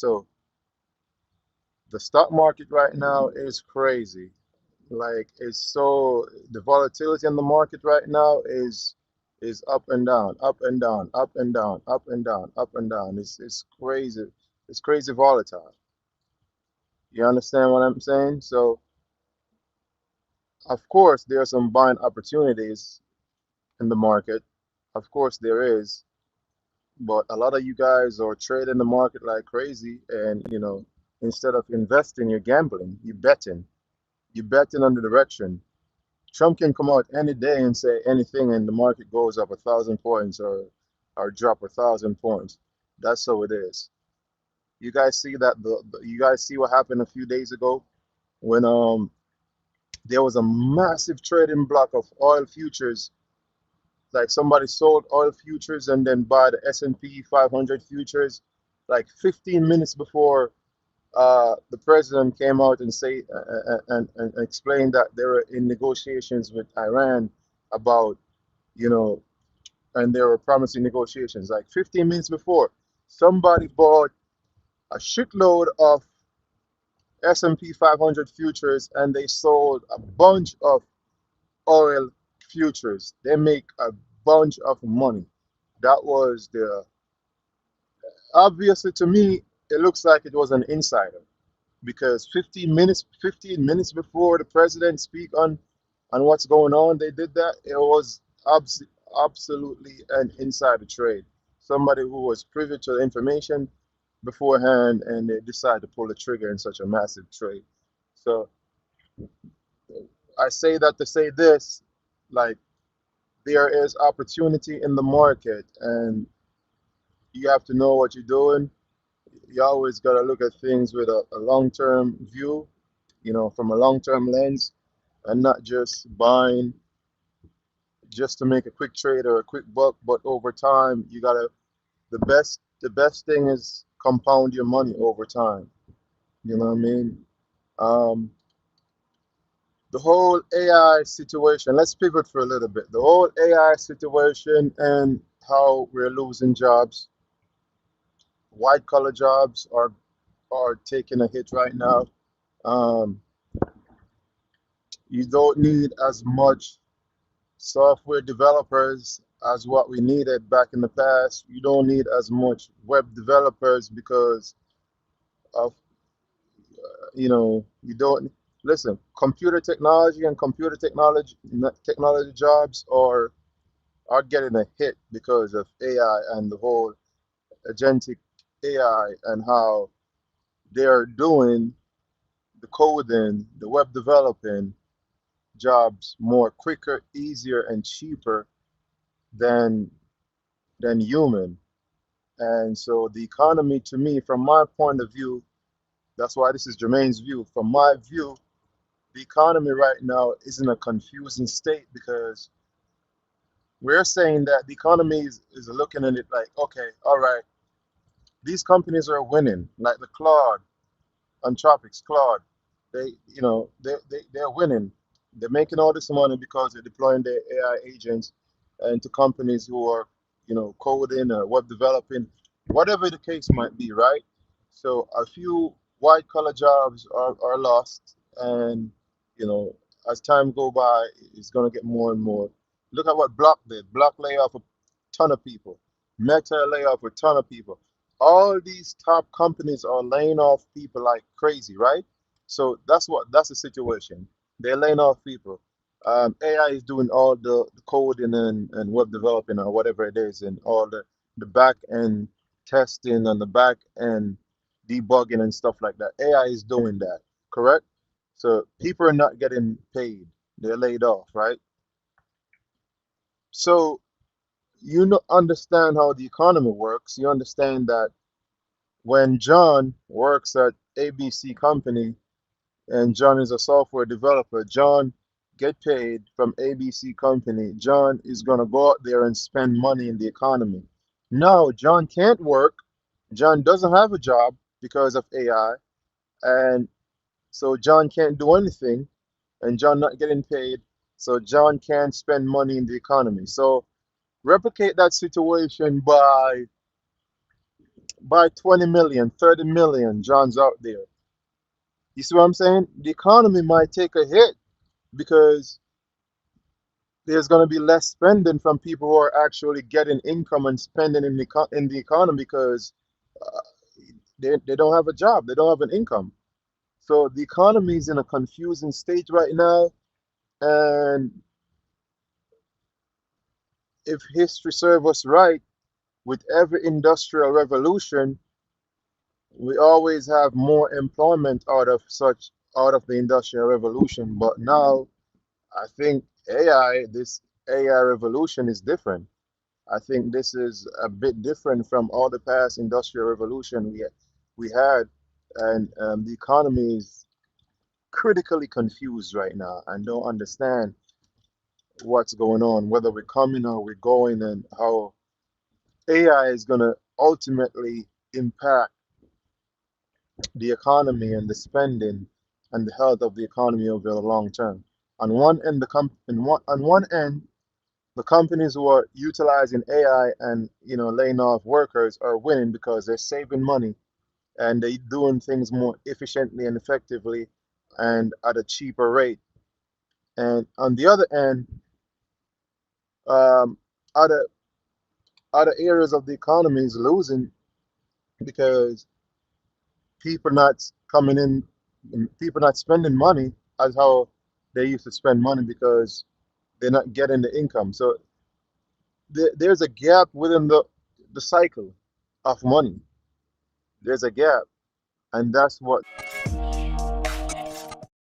So the stock market right now is crazy. Like it's so the volatility in the market right now is up and down, up and down, up and down, up and down, up and down. It's crazy. It's crazy volatile. You understand what I'm saying? So of course there are some buying opportunities in the market. Of course there is, but a lot of you guys are trading the market like crazy, and instead of investing, you're gambling, you're betting on the direction. Trump can come out any day and say anything, and the market goes up 1,000 points or drop 1,000 points. That's how it is. You guys see that you guys see what happened a few days ago when there was a massive trading block of oil futures. Like somebody sold oil futures and then buy the S&P 500 futures like 15 minutes before the president came out and and explained that they were in negotiations with Iran about, you know, and they were promising negotiations. Like 15 minutes before, somebody bought a shitload of S&P 500 futures and they sold a bunch of oil futures. They make a bunch of money. That was the obviously to me, it looks like it was an insider because 15 minutes before the president speak on what's going on, they did that. It was absolutely an insider trade. Somebody who was privy to the information beforehand, and they decided to pull the trigger in such a massive trade. So I say that to say this, like there is opportunity in the market, and you have to know what you're doing. You always got to look at things with a long-term view, from a long-term lens, and not just buying just to make a quick trade or a quick buck, but over time, you gotta the best thing is compound your money over time. You know what I mean? Um, the whole AI situation, let's pivot for a little bit. The whole AI situation and how we're losing jobs, white collar jobs are taking a hit right now. Um, you don't need as much software developers as what we needed back in the past. You don't need as much web developers because of, you don't listen. Computer technology and technology jobs are getting a hit because of AI and the whole agentic AI and how they're doing the coding, the web developing jobs more quicker, easier, and cheaper than human. And so the economy, to me, from my point of view, that's why this is Jermaine's view. From my view, the economy right now is in a confusing state because we're saying that the economy is looking at it like, okay, all right, these companies are winning, like the Claude, Anthropics, Claude. They're winning. They're making all this money because they're deploying their AI agents into companies who are, coding or web developing, whatever the case might be, right? So a few white collar jobs are lost, and you know, as time go by, it's gonna get more and more. Look at what Block did. Block lay off a ton of people. Meta lay off a ton of people. All these top companies are laying off people like crazy, right? So that's the situation. They're laying off people. AI is doing all the coding and web developing or whatever it is, and all the back end testing and the back end debugging and stuff like that. AI is doing that, correct? So people are not getting paid. They're laid off, right? So you know, understand how the economy works. You understand that when John works at ABC company and John is a software developer, John get paid from ABC company. John is going to go out there and spend money in the economy. No, John can't work. John doesn't have a job because of AI, and so John can't do anything, and John not getting paid. So John can't spend money in the economy. So replicate that situation by by 20 million, 30 million Johns out there. You see what I'm saying? The economy might take a hit because there's going to be less spending from people who are actually getting income and spending in in the economy because uh, they don't have a job, they don't have an income. So the economy is in a confusing state right now. And if history serves us right, with every industrial revolution, we always have more employment out of the industrial revolution. But now I think this AI revolution is different. I think this is a bit different from all the past industrial revolution we had, and the economy is critically confused right now and don't understand what's going on, whether we're coming or we're going, and how AI is going to ultimately impact the economy and the spending and the health of the economy over the long term. On one end, on one end, the companies who are utilizing AI and laying off workers are winning because they're saving money and they're doing things more efficiently and effectively and at a cheaper rate. And on the other end, um, other other areas of the economy is losing because people not coming in, people not spending money as how they used to spend money because they're not getting the income. So there's a gap within the cycle of money. There's a gap, and that's what